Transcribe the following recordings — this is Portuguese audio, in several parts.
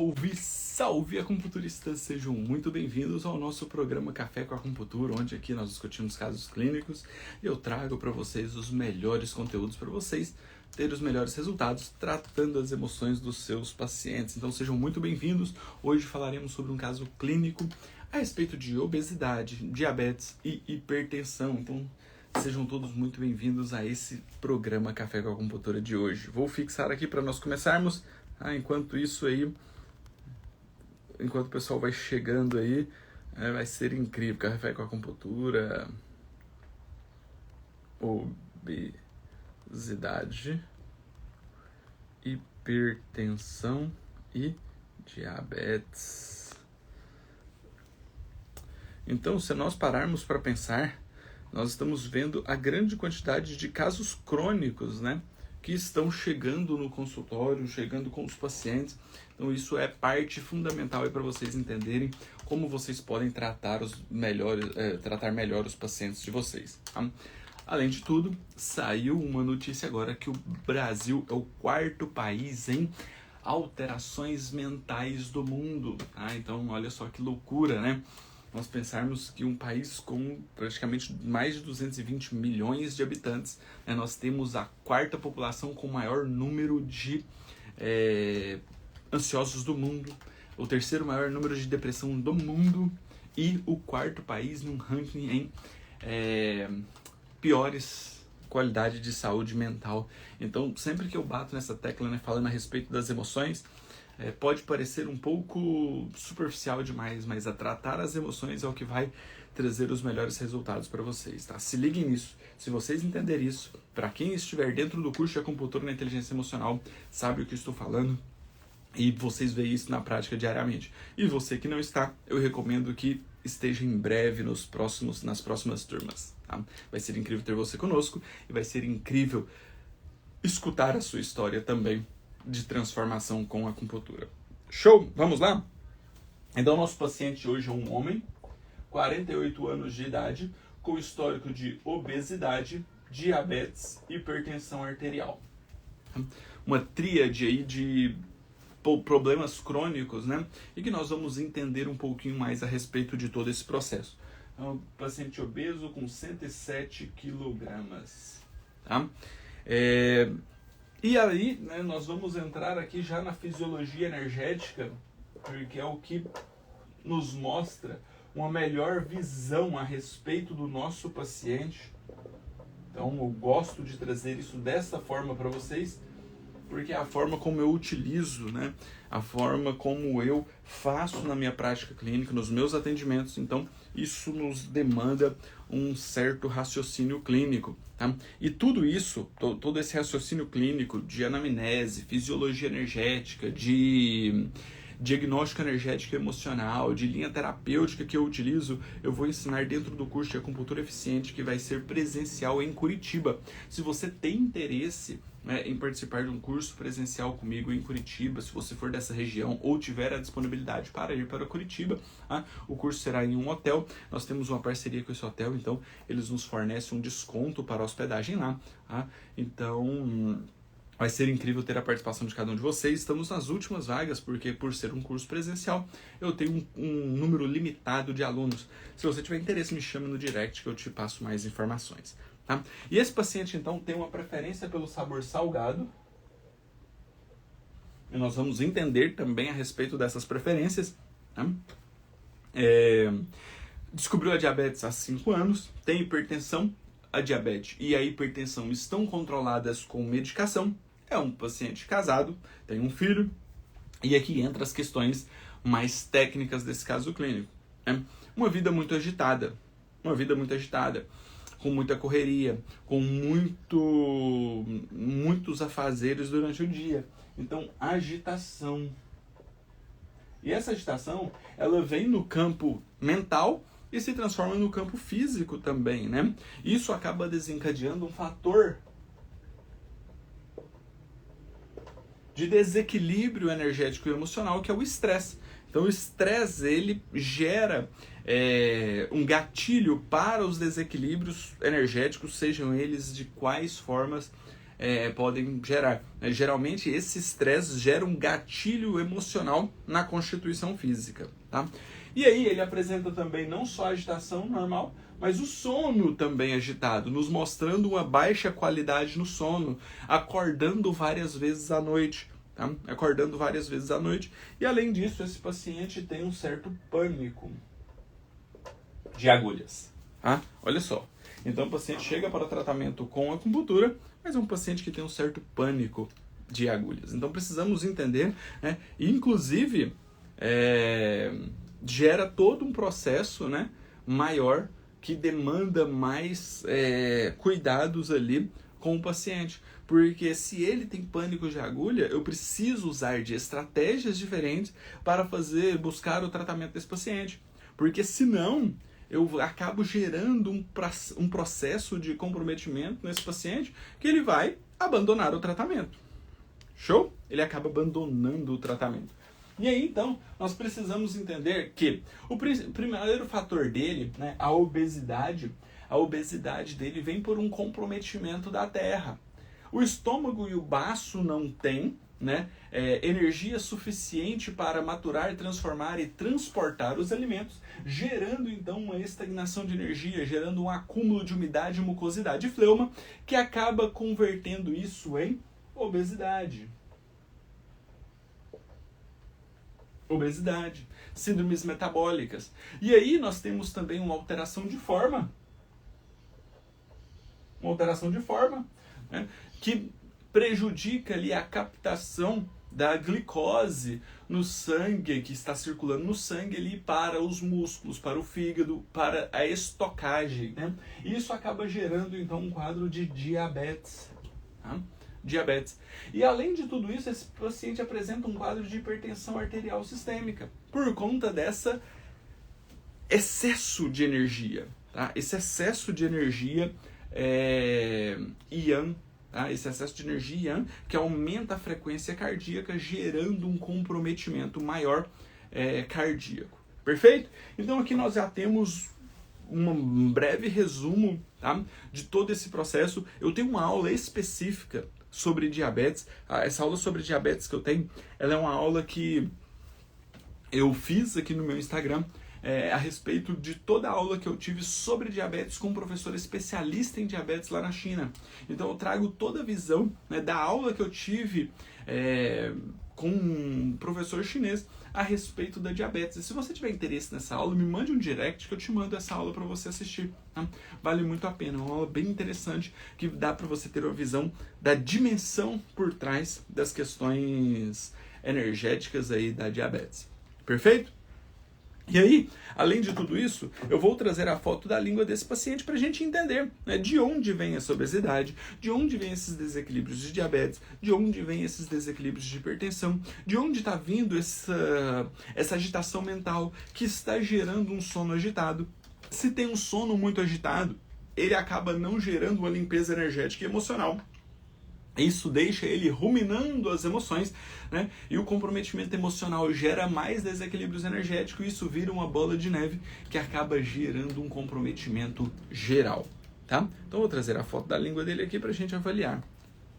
Salve, salve acupunturistas! Sejam muito bem-vindos ao nosso programa Café com Acupuntura, onde aqui nós discutimos casos clínicos e eu trago para vocês os melhores conteúdos para vocês terem os melhores resultados tratando as emoções dos seus pacientes. Então sejam muito bem-vindos. Hoje falaremos sobre um caso clínico a respeito de obesidade, diabetes e hipertensão. Então sejam todos muito bem-vindos a esse programa Café com Acupuntura de hoje. Vou fixar aqui para nós começarmos. Enquanto isso aí, enquanto o pessoal vai chegando aí, vai ser incrível. Café com Acupuntura, obesidade, hipertensão e diabetes. Então, se nós pararmos para pensar, nós estamos vendo a grande quantidade de casos crônicos, né, que estão chegando no consultório, chegando com os pacientes. Então isso é parte fundamental para vocês entenderem como vocês podem tratar melhor os pacientes de vocês. Tá? Além de tudo, saiu uma notícia agora que o Brasil é o quarto país em alterações mentais do mundo. Tá? Então olha só que loucura, né? Nós pensarmos que um país com praticamente mais de 220 milhões de habitantes, né, nós temos a quarta população com o maior número de ansiosos do mundo, o terceiro maior número de depressão do mundo e o quarto país num ranking em piores qualidade de saúde mental. Então, sempre que eu bato nessa tecla, né, falando a respeito das emoções, pode parecer um pouco superficial demais, mas a tratar as emoções é o que vai trazer os melhores resultados para vocês, tá? Se liguem nisso. Se vocês entenderem isso, para quem estiver dentro do curso de Acupuntura na Inteligência Emocional, sabe o que estou falando e vocês veem isso na prática diariamente. E você que não está, eu recomendo que esteja em breve nas próximas turmas, tá? Vai ser incrível ter você conosco e vai ser incrível escutar a sua história também de transformação com a acupuntura. Show? Vamos lá? Então, nosso paciente hoje é um homem, 48 anos de idade, com histórico de obesidade, diabetes, hipertensão arterial. Uma tríade aí de problemas crônicos, né? E que nós vamos entender um pouquinho mais a respeito de todo esse processo. É um paciente obeso com 107 quilogramas. Tá? E aí, né, nós vamos entrar aqui já na fisiologia energética, porque é o que nos mostra uma melhor visão a respeito do nosso paciente. Então, eu gosto de trazer isso dessa forma para vocês, porque é a forma como eu utilizo, né, a forma como eu faço na minha prática clínica, nos meus atendimentos. Então, isso nos demanda um certo raciocínio clínico. Tá? E tudo isso, todo esse raciocínio clínico de anamnese, fisiologia energética, de diagnóstico energético e emocional, de linha terapêutica que eu utilizo, eu vou ensinar dentro do curso de Acupuntura Eficiente, que vai ser presencial em Curitiba. Se você tem interesse, né, em participar de um curso presencial comigo em Curitiba, se você for dessa região ou tiver a disponibilidade para ir para Curitiba, o curso será em um hotel. Nós temos uma parceria com esse hotel, então eles nos fornecem um desconto para a hospedagem lá. Então vai ser incrível ter a participação de cada um de vocês. Estamos nas últimas vagas, porque por ser um curso presencial, eu tenho um número limitado de alunos. Se você tiver interesse, me chame no direct que eu te passo mais informações. Tá? E esse paciente, então, tem uma preferência pelo sabor salgado. E nós vamos entender também a respeito dessas preferências. Tá? Descobriu a diabetes há 5 anos, tem hipertensão. A diabetes e a hipertensão estão controladas com medicação. É um paciente casado, tem um filho. E aqui entra as questões mais técnicas desse caso clínico. Né? Uma vida muito agitada, com muita correria, com muitos afazeres durante o dia. Então, agitação. E essa agitação, ela vem no campo mental e se transforma no campo físico também, né? Isso acaba desencadeando um fator de desequilíbrio energético e emocional, que é o estresse. Então, o estresse, ele gera um gatilho para os desequilíbrios energéticos, sejam eles de quais formas podem gerar. Geralmente esse estresse gera um gatilho emocional na constituição física. Tá? E aí ele apresenta também não só a agitação normal, mas o sono também agitado, nos mostrando uma baixa qualidade no sono, acordando várias vezes à noite. Tá? Acordando várias vezes à noite. E além disso, esse paciente tem um certo pânico de agulhas. Tá? Olha só. Então o paciente chega para o tratamento com acupuntura, mas é um paciente que tem um certo pânico de agulhas. Então precisamos entender, né? Inclusive, gera todo um processo, né, maior que demanda mais cuidados ali com o paciente. Porque se ele tem pânico de agulha, eu preciso usar de estratégias diferentes para buscar o tratamento desse paciente. Porque senão eu acabo gerando um processo de comprometimento nesse paciente que ele vai abandonar o tratamento. Show? Ele acaba abandonando o tratamento. E aí, então, nós precisamos entender que o primeiro fator dele, né, a obesidade dele vem por um comprometimento da terra. O estômago e o baço não têm, né, energia suficiente para maturar, transformar e transportar os alimentos, gerando então uma estagnação de energia, gerando um acúmulo de umidade, mucosidade e fleuma, que acaba convertendo isso em obesidade. Obesidade, síndromes metabólicas. E aí nós temos também uma alteração de forma. Uma alteração de forma, né, que prejudica ali a captação da glicose no sangue, que está circulando no sangue ali para os músculos, para o fígado, para a estocagem, né? E isso acaba gerando então um quadro de diabetes. Tá? Diabetes. E além de tudo isso, esse paciente apresenta um quadro de hipertensão arterial sistêmica por conta dessa excesso de energia, tá? Esse excesso de energia Yang, tá? Esse excesso de energia Yang que aumenta a frequência cardíaca, gerando um comprometimento maior cardíaco. Perfeito? Então aqui nós já temos um breve resumo, tá, de todo esse processo. Eu tenho uma aula específica sobre diabetes. Essa aula sobre diabetes que eu tenho, ela é uma aula que eu fiz aqui no meu Instagram, a respeito de toda a aula que eu tive sobre diabetes com um professor especialista em diabetes lá na China. Então eu trago toda a visão, né, da aula que eu tive com um professor chinês a respeito da diabetes. E se você tiver interesse nessa aula, me mande um direct que eu te mando essa aula para você assistir. Tá? Vale muito a pena, é uma aula bem interessante que dá para você ter uma visão da dimensão por trás das questões energéticas aí da diabetes. Perfeito? E aí, além de tudo isso, eu vou trazer a foto da língua desse paciente para a gente entender, né, de onde vem essa obesidade, de onde vem esses desequilíbrios de diabetes, de onde vem esses desequilíbrios de hipertensão, de onde está vindo essa agitação mental que está gerando um sono agitado. Se tem um sono muito agitado, ele acaba não gerando uma limpeza energética e emocional. Isso deixa ele ruminando as emoções, né? E o comprometimento emocional gera mais desequilíbrios energéticos e isso vira uma bola de neve que acaba gerando um comprometimento geral, tá? Então vou trazer a foto da língua dele aqui para a gente avaliar.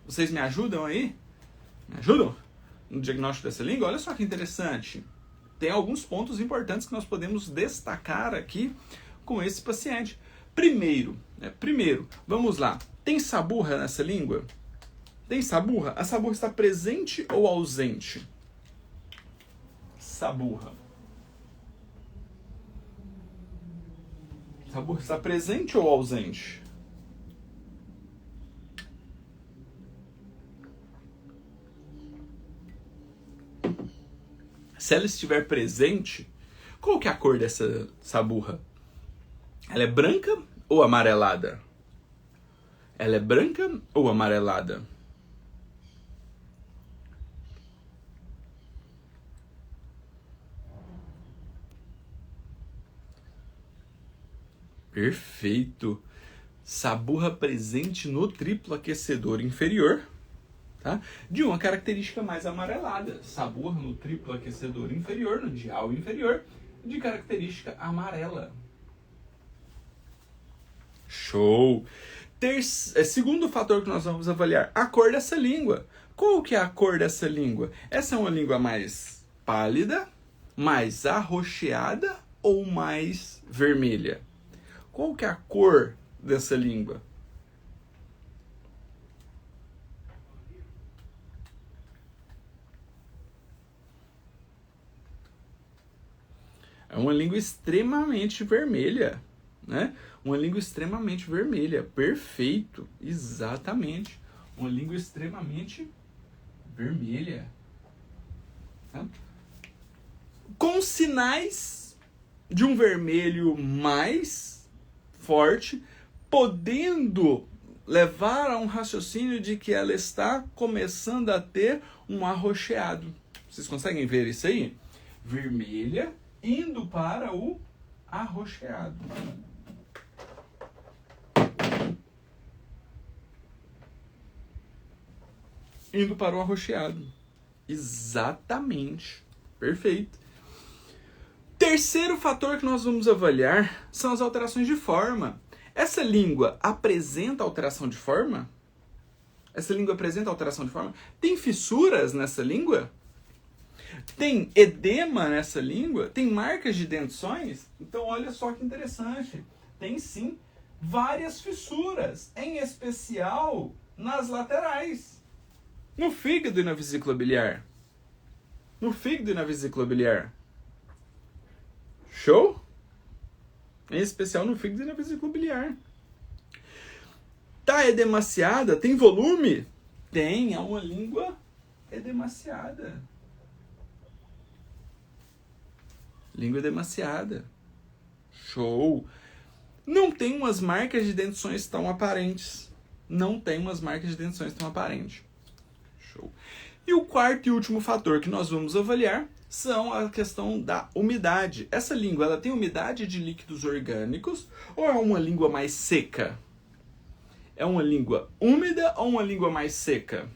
Vocês me ajudam aí? Me ajudam? No diagnóstico dessa língua? Olha só que interessante. Tem alguns pontos importantes que nós podemos destacar aqui com esse paciente. Primeiro, vamos lá. Tem saburra nessa língua? Tem saburra? A saburra está presente ou ausente? Saburra. Saburra está presente ou ausente? Se ela estiver presente, qual que é a cor dessa saburra? Ela é branca ou amarelada? Ela é branca ou amarelada? Perfeito. Saburra presente no triplo aquecedor inferior, tá? De uma característica mais amarelada. Saburra no triplo aquecedor inferior, no dial inferior, de característica amarela. Show! Segundo fator que nós vamos avaliar, a cor dessa língua. Qual que é a cor dessa língua? Essa é uma língua mais pálida, mais arroxeada ou mais vermelha? Qual que é a cor dessa língua? É uma língua extremamente vermelha, né? Uma língua extremamente vermelha. Perfeito. Exatamente. Uma língua extremamente vermelha. Tá? Com sinais de um vermelho mais forte, podendo levar a um raciocínio de que ela está começando a ter um arroxeado. Vocês conseguem ver isso aí? Vermelha indo para o arroxeado. Indo para o arroxeado. Exatamente. Perfeito. Terceiro fator que nós vamos avaliar são as alterações de forma. Essa língua apresenta alteração de forma? Essa língua apresenta alteração de forma? Tem fissuras nessa língua? Tem edema nessa língua? Tem marcas de dentições? Então olha só que interessante. Tem sim várias fissuras, em especial nas laterais. No fígado e na vesícula biliar. No fígado e na vesícula biliar. Show? Em especial no fígado e na vesícula biliar. Tá edemaciada? Tem volume? Tem, é uma língua edemaciada. Língua edemaciada. Show! Não tem umas marcas de dentições tão aparentes. Não tem umas marcas de dentições tão aparentes. Show! E o quarto e último fator que nós vamos avaliar são a questão da umidade. Essa língua, ela tem umidade de líquidos orgânicos ou é uma língua mais seca? É uma língua úmida ou uma língua mais seca?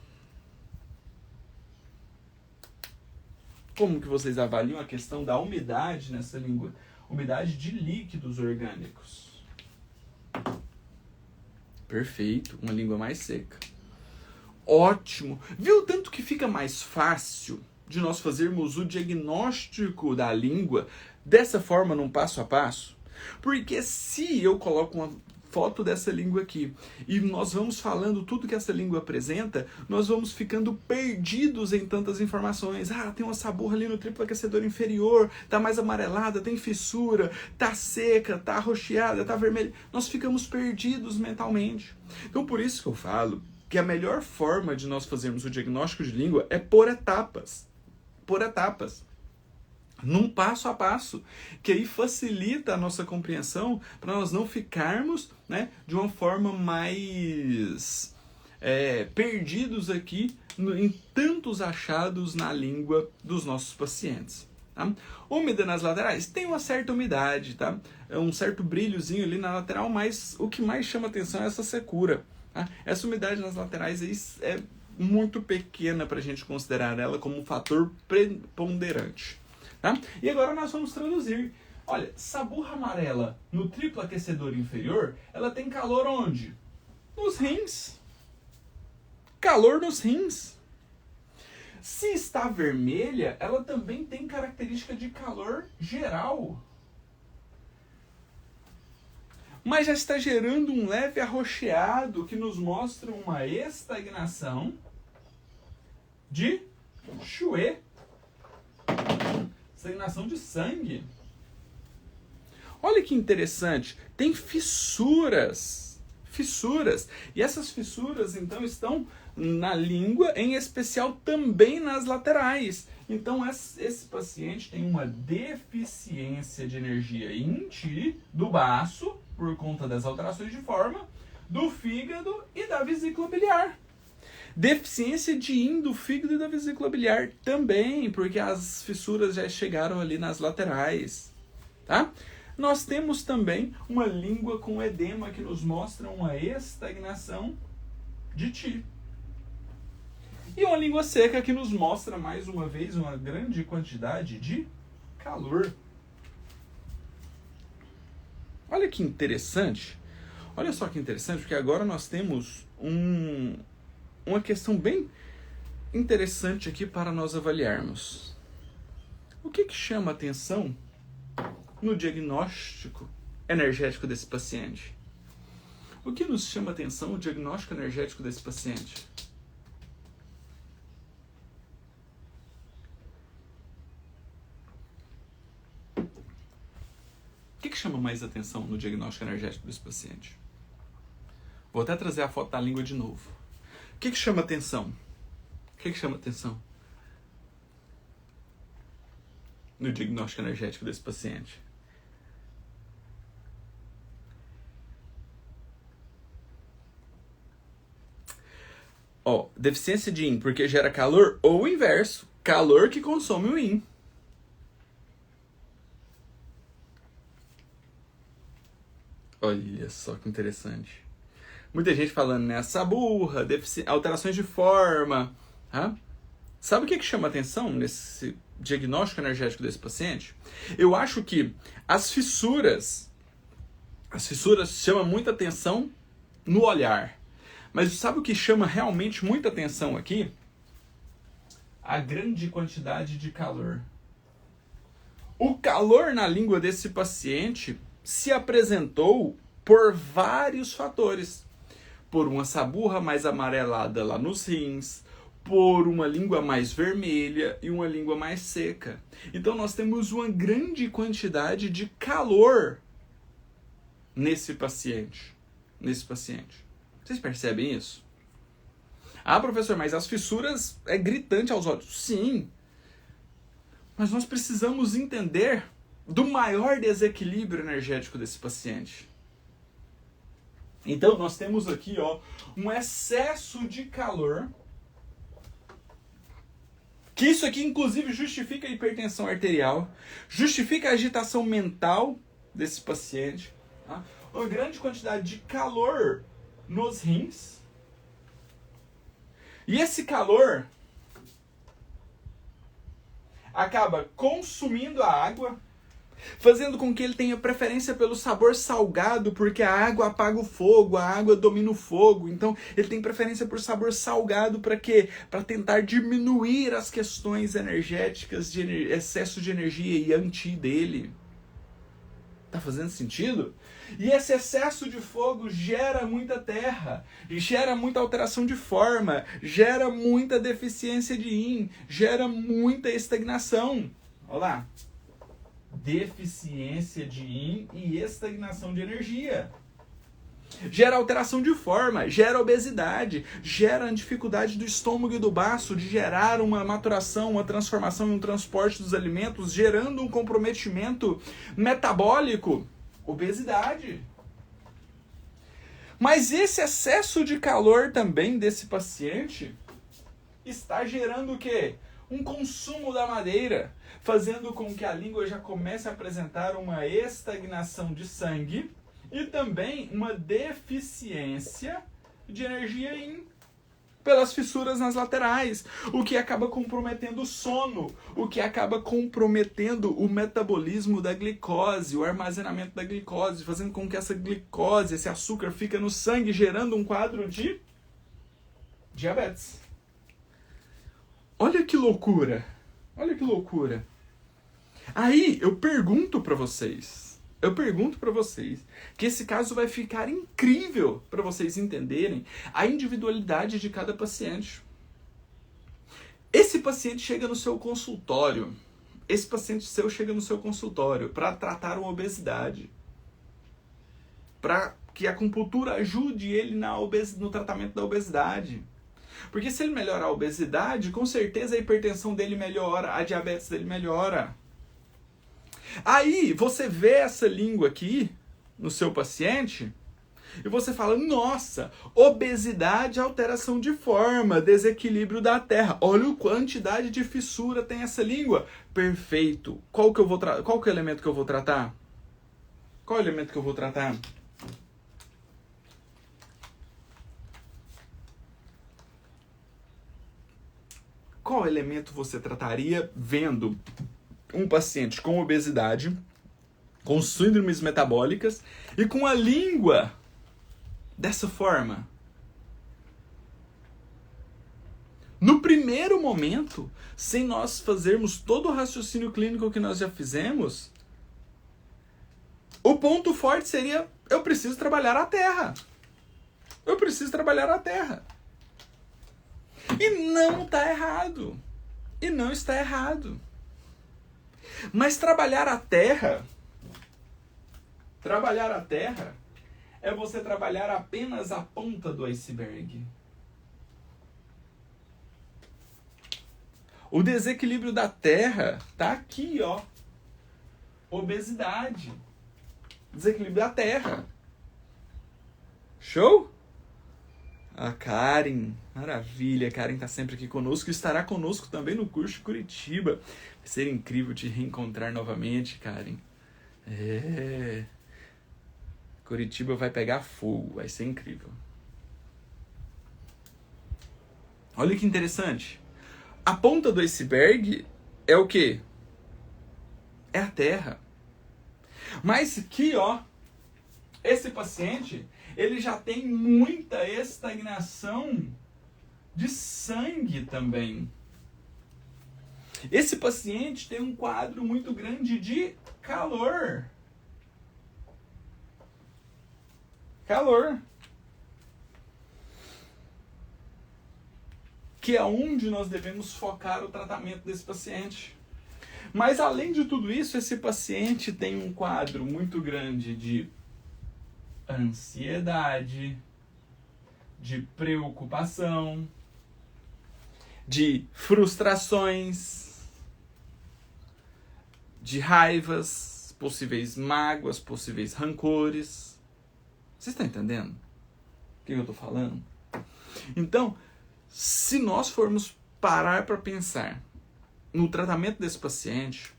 Como que vocês avaliam a questão da umidade nessa língua? Umidade de líquidos orgânicos. Perfeito, uma língua mais seca. Ótimo. Viu tanto que fica mais fácil de nós fazermos o diagnóstico da língua dessa forma, num passo a passo? Porque se eu coloco uma foto dessa língua aqui e nós vamos falando tudo que essa língua apresenta, nós vamos ficando perdidos em tantas informações. Ah, tem uma saburra ali no triplo aquecedor inferior, tá mais amarelada, tem fissura, tá seca, tá arroxeada, tá vermelha. Nós ficamos perdidos mentalmente. Então por isso que eu falo que a melhor forma de nós fazermos o diagnóstico de língua é por etapas. Por etapas. Num passo a passo, que aí facilita a nossa compreensão para nós não ficarmos, né, de uma forma mais perdidos aqui em tantos achados na língua dos nossos pacientes. Tá? Úmida nas laterais? Tem uma certa umidade, tá? É um certo brilhozinho ali na lateral, mas o que mais chama atenção é essa secura. Tá? Essa umidade nas laterais aí é muito pequena para a gente considerar ela como um fator preponderante. Tá? E agora nós vamos traduzir. Olha, saburra amarela no triplo aquecedor inferior, ela tem calor onde? Nos rins. Calor nos rins. Se está vermelha, ela também tem característica de calor geral. Mas já está gerando um leve arroxeado que nos mostra uma estagnação de Chouet. Estagnação de sangue. Olha que interessante. Tem fissuras. Fissuras. E essas fissuras, então, estão na língua, em especial também nas laterais. Então, esse paciente tem uma deficiência de energia yin-qi do baço, por conta das alterações de forma, do fígado e da vesícula biliar. Deficiência de yin do fígado e da vesícula biliar também, porque as fissuras já chegaram ali nas laterais. Tá? Nós temos também uma língua com edema que nos mostra uma estagnação de Qi. E uma língua seca que nos mostra, mais uma vez, uma grande quantidade de calor. Olha que interessante. Olha só que interessante, porque agora nós temos uma questão bem interessante aqui para nós avaliarmos. O que chama atenção no diagnóstico energético desse paciente? O que nos chama atenção no diagnóstico energético desse paciente? O que chama mais atenção no diagnóstico energético desse paciente? Vou até trazer a foto da língua de novo. O que chama atenção? O que chama atenção no diagnóstico energético desse paciente? Deficiência de yin porque gera calor, ou o inverso, calor que consome o yin. Olha só que interessante. Muita gente falando nessa burra, alterações de forma. Tá? Sabe o que chama atenção nesse diagnóstico energético desse paciente? Eu acho que as fissuras chamam muita atenção no olhar. Mas sabe o que chama realmente muita atenção aqui? A grande quantidade de calor. O calor na língua desse paciente se apresentou por vários fatores. Por uma saburra mais amarelada lá nos rins, por uma língua mais vermelha e uma língua mais seca. Então nós temos uma grande quantidade de calor nesse paciente. Vocês percebem isso? Ah, professor, mas as fissuras é gritante aos olhos. Sim. Mas nós precisamos entender do maior desequilíbrio energético desse paciente. Então, nós temos aqui um excesso de calor, que isso aqui, inclusive, justifica a hipertensão arterial, justifica a agitação mental desse paciente, tá? Uma grande quantidade de calor nos rins. E esse calor acaba consumindo a água, fazendo com que ele tenha preferência pelo sabor salgado, porque a água apaga o fogo, a água domina o fogo. Então, ele tem preferência por sabor salgado para quê? Para tentar diminuir as questões energéticas de excesso de energia e anti dele. Tá fazendo sentido? E esse excesso de fogo gera muita terra, gera muita alteração de forma, gera muita deficiência de yin, gera muita estagnação. Olha lá. Deficiência de yin e estagnação de energia. Gera alteração de forma, gera obesidade, gera dificuldade do estômago e do baço de gerar uma maturação, uma transformação e um transporte dos alimentos, gerando um comprometimento metabólico, obesidade. Mas esse excesso de calor também desse paciente está gerando o quê? Um consumo da madeira, fazendo com que a língua já comece a apresentar uma estagnação de sangue e também uma deficiência de energia pelas fissuras nas laterais, o que acaba comprometendo o sono, o que acaba comprometendo o metabolismo da glicose, o armazenamento da glicose, fazendo com que essa glicose, esse açúcar, fique no sangue, gerando um quadro de diabetes. Olha que loucura! Olha que loucura! Aí eu pergunto para vocês que esse caso vai ficar incrível para vocês entenderem a individualidade de cada paciente. Esse paciente chega no seu consultório, para tratar uma obesidade, para que a acupuntura ajude ele no tratamento da obesidade. Porque se ele melhorar a obesidade, com certeza a hipertensão dele melhora, a diabetes dele melhora. Aí você vê essa língua aqui no seu paciente e você fala, nossa, obesidade, alteração de forma, desequilíbrio da terra. Olha a quantidade de fissura tem essa língua. Perfeito. Qual que é o elemento que eu vou tratar? Qual é o elemento que eu vou tratar? Qual elemento você trataria vendo um paciente com obesidade, com síndromes metabólicas e com a língua dessa forma? No primeiro momento, sem nós fazermos todo o raciocínio clínico que nós já fizemos, o ponto forte seria: eu preciso trabalhar a terra. Eu preciso trabalhar a terra. E não está errado. E não está errado. Mas trabalhar a terra é você trabalhar apenas a ponta do iceberg. O desequilíbrio da terra tá aqui, ó. Obesidade. Desequilíbrio da terra. Show? A Karen, maravilha, a Karen tá sempre aqui conosco e estará conosco também no curso de Curitiba. Vai ser incrível te reencontrar novamente, Karen. Curitiba vai pegar fogo, vai ser incrível. Olha que interessante. A ponta do iceberg é o quê? É a terra. Mas aqui, ó, esse paciente, ele já tem muita estagnação de sangue também. Esse paciente tem um quadro muito grande de calor. Calor. Que é onde nós devemos focar o tratamento desse paciente. Mas além de tudo isso, esse paciente tem um quadro muito grande de ansiedade, de preocupação, de frustrações, de raivas, possíveis mágoas, possíveis rancores. Vocês estão entendendo o que eu estou falando? Então, se nós formos parar para pensar no tratamento desse paciente,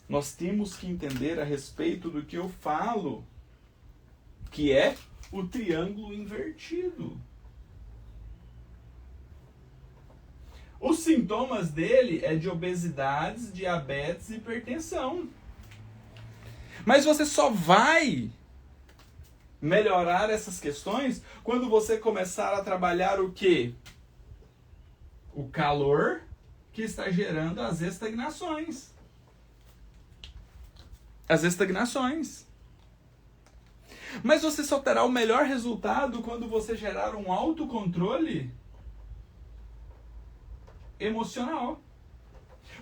nós temos que entender a respeito do que eu falo, que é o triângulo invertido. Os sintomas dele é de obesidade, diabetes e hipertensão. Mas você só vai melhorar essas questões quando você começar a trabalhar o quê? O calor que está gerando as estagnações. As estagnações. Mas você só terá o melhor resultado quando você gerar um autocontrole emocional.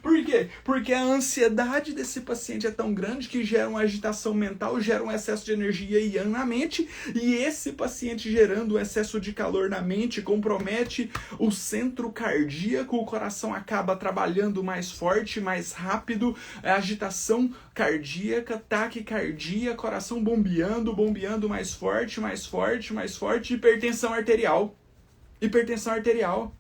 Por quê? Porque a ansiedade desse paciente é tão grande que gera uma agitação mental, gera um excesso de energia yang na mente, e esse paciente gerando um excesso de calor na mente compromete o centro cardíaco, o coração acaba trabalhando mais forte, mais rápido, a agitação cardíaca, taquicardia, coração bombeando mais forte, hipertensão arterial. Hipertensão arterial.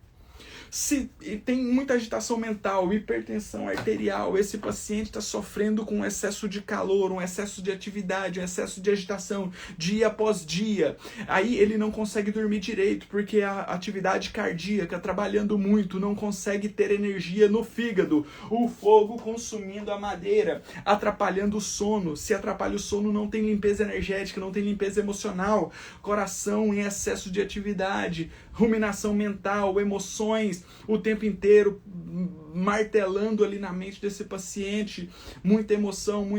Se tem muita agitação mental, hipertensão arterial, esse paciente está sofrendo com um excesso de calor, um excesso de atividade, um excesso de agitação, dia após dia. Aí ele não consegue dormir direito, porque a atividade cardíaca, trabalhando muito, não consegue ter energia no fígado. O fogo consumindo a madeira, atrapalhando o sono. Se atrapalha o sono, não tem limpeza energética, não tem limpeza emocional. Coração em excesso de atividade, ruminação mental, emoções o tempo inteiro martelando ali na mente desse paciente, muita emoção,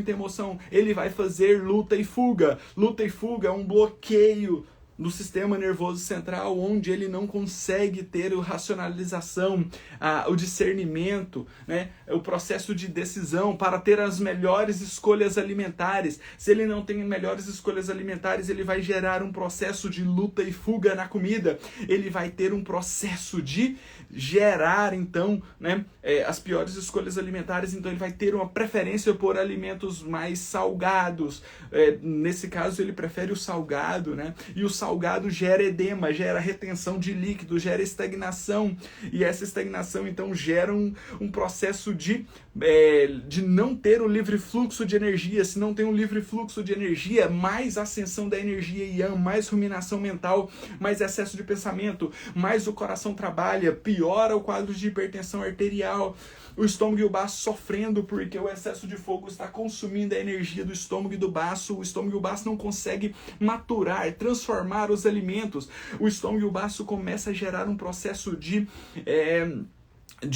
ele vai fazer luta e fuga. Luta e fuga é um bloqueio no sistema nervoso central, onde ele não consegue ter a racionalização, o discernimento, né? O processo de decisão para ter as melhores escolhas alimentares. Se ele não tem melhores escolhas alimentares, ele vai gerar um processo de luta e fuga na comida. Ele vai ter um processo de gerar, então, né, as piores escolhas alimentares. Então ele vai ter uma preferência por alimentos mais salgados. Nesse caso ele prefere o salgado, né? E o salgado gera edema, gera retenção de líquido, gera estagnação, e essa estagnação então gera um processo de não ter um livre fluxo de energia. Se não tem um livre fluxo de energia, mais ascensão da energia yang, mais ruminação mental, mais excesso de pensamento, mais o coração trabalha, piora o quadro de hipertensão arterial. o estômago e o baço sofrendo porque o excesso de fogo está consumindo a energia do estômago e do baço. O estômago e o baço não conseguem maturar, transformar os alimentos. O estômago e o baço começa a gerar um processo de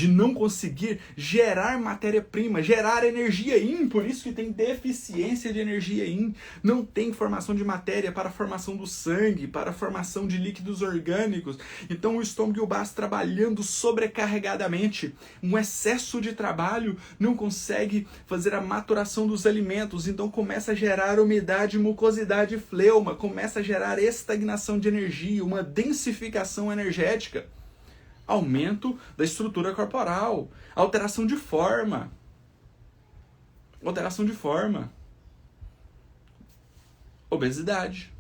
não conseguir gerar matéria-prima, gerar energia yin, por isso que tem deficiência de energia yin, não tem formação de matéria para a formação do sangue, para a formação de líquidos orgânicos. Então o estômago e o baço trabalhando sobrecarregadamente, um excesso de trabalho não consegue fazer a maturação dos alimentos, então começa a gerar umidade, mucosidade e fleuma, começa a gerar estagnação de energia, uma densificação energética. Aumento da estrutura corporal, alteração de forma. Obesidade.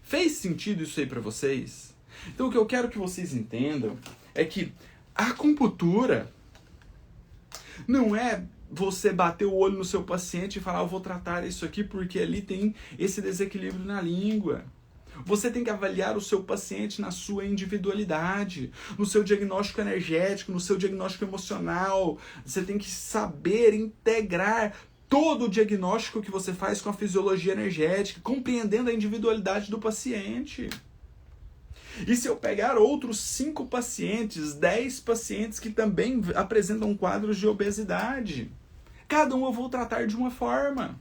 Fez sentido isso aí para vocês? Então o que eu quero que vocês entendam é que a acupuntura não é você bater o olho no seu paciente e falar, eu vou tratar isso aqui porque ali tem esse desequilíbrio na língua. Você tem que avaliar o seu paciente na sua individualidade, no seu diagnóstico energético, no seu diagnóstico emocional. Você tem que saber integrar todo o diagnóstico que você faz com a fisiologia energética, compreendendo a individualidade do paciente. E se eu pegar outros 5 pacientes, 10 pacientes que também apresentam quadros de obesidade, cada um eu vou tratar de uma forma.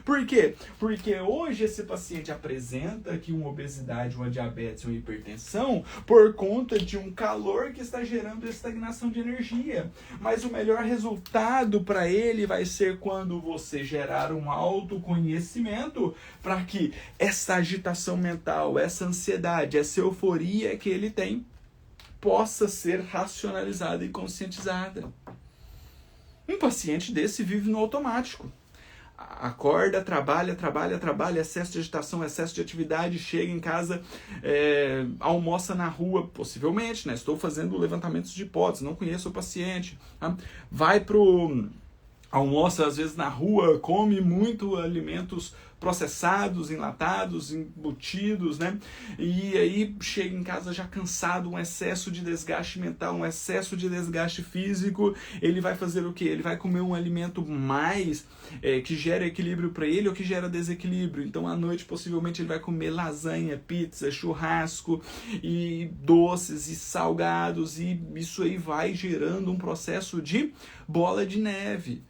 Por quê? Porque hoje esse paciente apresenta aqui uma obesidade, uma diabetes, uma hipertensão por conta de um calor que está gerando estagnação de energia. Mas o melhor resultado para ele vai ser quando você gerar um autoconhecimento para que essa agitação mental, essa ansiedade, essa euforia que ele tem possa ser racionalizada e conscientizada. Um paciente desse vive no automático. Acorda, trabalha, excesso de agitação, excesso de atividade, chega em casa, almoça na rua, possivelmente, né? Estou fazendo levantamentos de hipóteses, não conheço o paciente. Tá? Almoça às vezes na rua, come muito alimentos processados, enlatados, embutidos, né? E aí chega em casa já cansado, um excesso de desgaste mental, um excesso de desgaste físico. Ele vai fazer o quê? Ele vai comer um alimento mais que gera equilíbrio para ele ou que gera desequilíbrio. Então à noite possivelmente ele vai comer lasanha, pizza, churrasco e doces e salgados, e isso aí vai gerando um processo de bola de neve.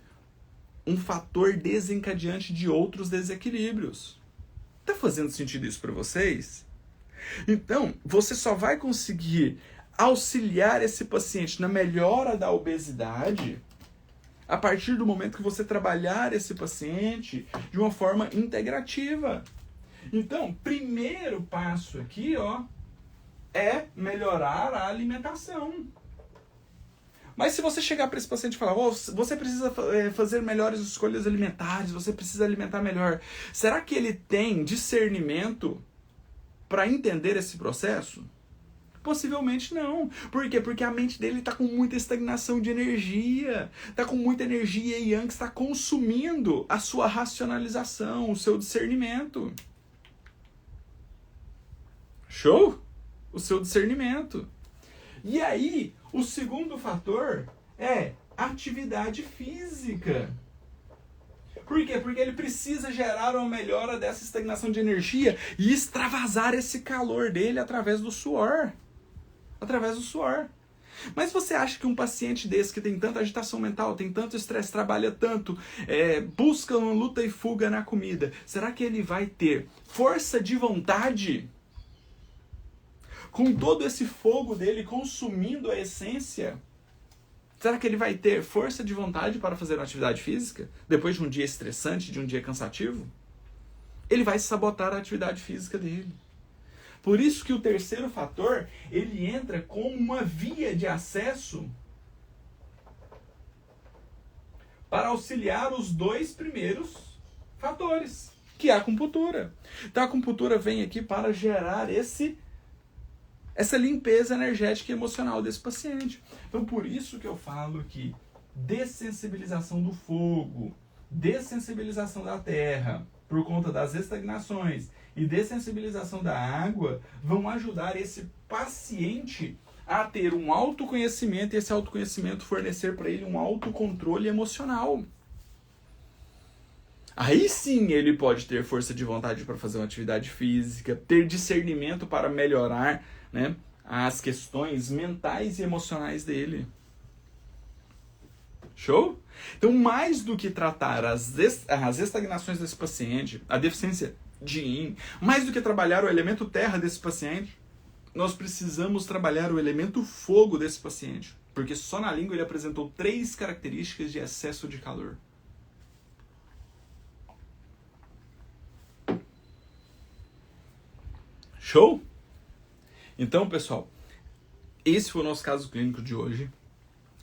Um fator desencadeante de outros desequilíbrios. Tá fazendo sentido isso para vocês? Então, você só vai conseguir auxiliar esse paciente na melhora da obesidade a partir do momento que você trabalhar esse paciente de uma forma integrativa. Então, primeiro passo aqui, é melhorar a alimentação. Mas se você chegar para esse paciente e falar, você precisa fazer melhores escolhas alimentares, você precisa alimentar melhor, será que ele tem discernimento para entender esse processo? Possivelmente não. Por quê? Porque a mente dele está com muita estagnação de energia, está com muita energia yang que está consumindo a sua racionalização, o seu discernimento. Show? O seu discernimento. E aí, o segundo fator é atividade física. Por quê? Porque ele precisa gerar uma melhora dessa estagnação de energia e extravasar esse calor dele através do suor. Mas você acha que um paciente desse que tem tanta agitação mental, tem tanto estresse, trabalha tanto, busca uma luta e fuga na comida, será que ele vai ter força de vontade? Com todo esse fogo dele consumindo a essência, será que ele vai ter força de vontade para fazer uma atividade física? Depois de um dia estressante, de um dia cansativo? Ele vai sabotar a atividade física dele. Por isso que o terceiro fator, ele entra como uma via de acesso para auxiliar os 2 primeiros fatores, que é a acupuntura. Então a acupuntura vem aqui para gerar essa limpeza energética e emocional desse paciente. Então, por isso que eu falo que dessensibilização do fogo, dessensibilização da terra, por conta das estagnações, e dessensibilização da água, vão ajudar esse paciente a ter um autoconhecimento e esse autoconhecimento fornecer para ele um autocontrole emocional. Aí sim ele pode ter força de vontade para fazer uma atividade física, ter discernimento para melhorar, né, as questões mentais e emocionais dele. Show? Então, mais do que tratar as estagnações desse paciente, a deficiência de Yin, mais do que trabalhar o elemento terra desse paciente, nós precisamos trabalhar o elemento fogo desse paciente. Porque só na língua ele apresentou 3 características de excesso de calor. Show? Então, pessoal, esse foi o nosso caso clínico de hoje.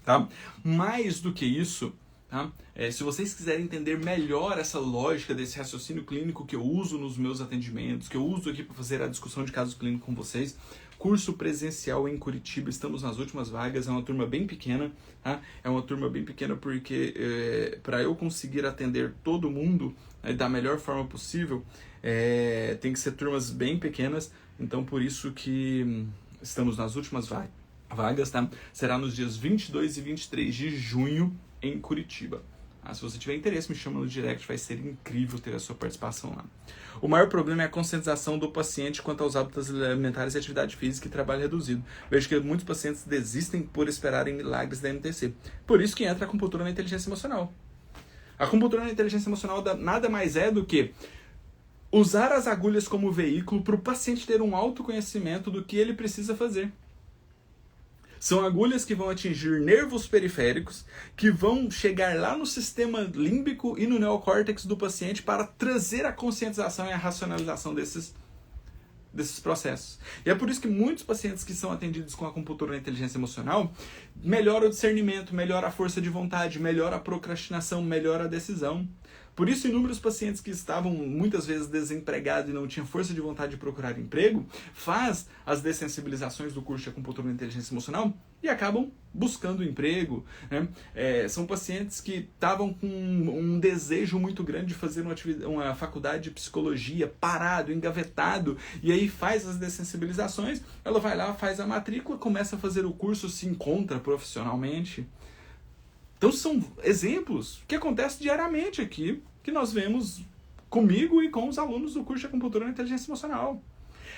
Tá? Mais do que isso, tá? Se vocês quiserem entender melhor essa lógica desse raciocínio clínico que eu uso nos meus atendimentos, que eu uso aqui para fazer a discussão de caso clínico com vocês, curso presencial em Curitiba, estamos nas últimas vagas, é uma turma bem pequena, tá? É uma turma bem pequena porque para eu conseguir atender todo mundo, né, da melhor forma possível, tem que ser turmas bem pequenas, então por isso que estamos nas últimas vagas, tá? Será nos dias 22 e 23 de junho em Curitiba. Se você tiver interesse, me chama no direct, vai ser incrível ter a sua participação lá. O maior problema é a conscientização do paciente quanto aos hábitos alimentares e atividade física e trabalho reduzido. Vejo que muitos pacientes desistem por esperarem milagres da MTC. Por isso que entra a acupuntura na inteligência emocional. A acupuntura na inteligência emocional nada mais é do que usar as agulhas como veículo para o paciente ter um autoconhecimento do que ele precisa fazer. São agulhas que vão atingir nervos periféricos, que vão chegar lá no sistema límbico e no neocórtex do paciente para trazer a conscientização e a racionalização desses processos. E é por isso que muitos pacientes que são atendidos com acupuntura na inteligência emocional melhora o discernimento, melhora a força de vontade, melhora a procrastinação, melhora a decisão. Por isso, inúmeros pacientes que estavam muitas vezes desempregados e não tinham força de vontade de procurar emprego, faz as dessensibilizações do curso de acupuntura na inteligência emocional e acabam buscando emprego, né? São pacientes que estavam com um desejo muito grande de fazer uma faculdade de psicologia, parado, engavetado, e aí faz as dessensibilizações, ela vai lá, faz a matrícula, começa a fazer o curso, se encontra profissionalmente. Então são exemplos que acontecem diariamente aqui, que nós vemos comigo e com os alunos do curso de acupuntura na inteligência emocional.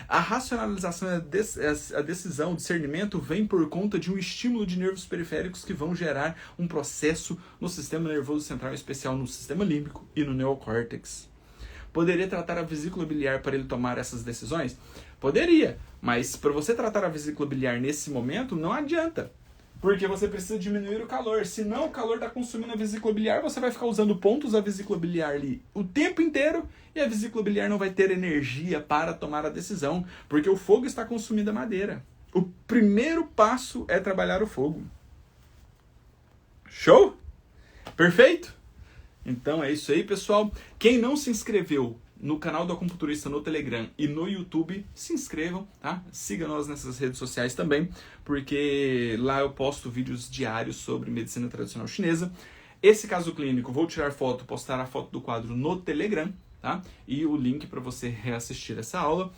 A racionalização e a decisão, o discernimento vem por conta de um estímulo de nervos periféricos que vão gerar um processo no sistema nervoso central, em especial no sistema límbico e no neocórtex. Poderia tratar a vesícula biliar para ele tomar essas decisões? Poderia, mas para você tratar a vesícula biliar nesse momento, não adianta. Porque você precisa diminuir o calor. Senão o calor está consumindo a vesícula biliar, você vai ficar usando pontos da vesícula biliar ali o tempo inteiro e a vesícula biliar não vai ter energia para tomar a decisão, porque o fogo está consumindo a madeira. O primeiro passo é trabalhar o fogo. Show? Perfeito? Então é isso aí, pessoal. Quem não se inscreveu no canal do Acupunturista no Telegram e no YouTube, se inscrevam, tá? Siga nós nessas redes sociais também, porque lá eu posto vídeos diários sobre medicina tradicional chinesa. Esse caso clínico, vou tirar foto, postar a foto do quadro no Telegram, tá? E o link para você reassistir essa aula.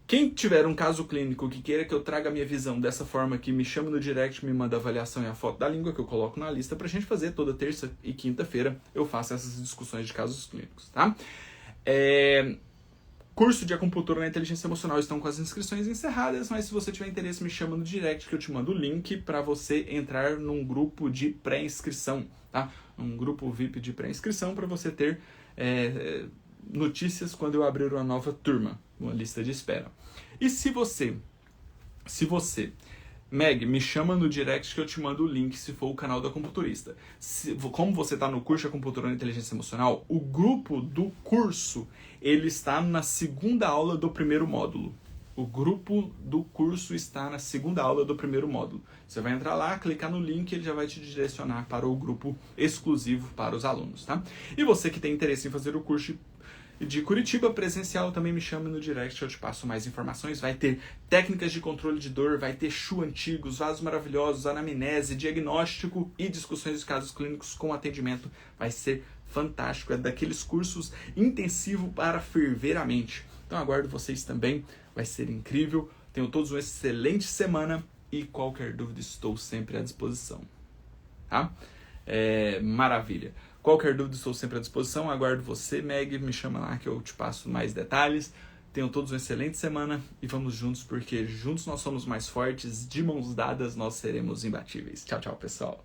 Quem tiver um caso clínico que queira que eu traga a minha visão dessa forma aqui, me chama no direct, me manda a avaliação e a foto da língua que eu coloco na lista pra gente fazer toda terça e quinta-feira. Eu faço essas discussões de casos clínicos, tá? Curso de acupuntura na inteligência emocional estão com as inscrições encerradas, mas se você tiver interesse, me chama no direct que eu te mando o link para você entrar num grupo de pré-inscrição, tá? Um grupo VIP de pré-inscrição para você ter notícias quando eu abrir uma nova turma, uma lista de espera. E se você, Meg, me chama no direct que eu te mando o link se for o canal do acupunturista. Como você está no curso de acupuntura na inteligência emocional, o grupo do curso, ele está na segunda aula do primeiro módulo. O grupo do curso está na segunda aula do primeiro módulo. Você vai entrar lá, clicar no link, ele já vai te direcionar para o grupo exclusivo para os alunos, tá? E você que tem interesse em fazer o curso de Curitiba presencial, também me chama no direct, eu te passo mais informações. Vai ter técnicas de controle de dor, vai ter Shu antigos, vasos maravilhosos, anamnese, diagnóstico e discussões de casos clínicos com atendimento. Vai ser fantástico, é daqueles cursos intensivos para ferver a mente. Então aguardo vocês também, vai ser incrível. Tenham todos uma excelente semana e qualquer dúvida estou sempre à disposição. Tá? Maravilha. Qualquer dúvida estou sempre à disposição. Aguardo você, Meg, me chama lá que eu te passo mais detalhes. Tenham todos uma excelente semana e vamos juntos, porque juntos nós somos mais fortes, de mãos dadas nós seremos imbatíveis. Tchau, tchau, pessoal.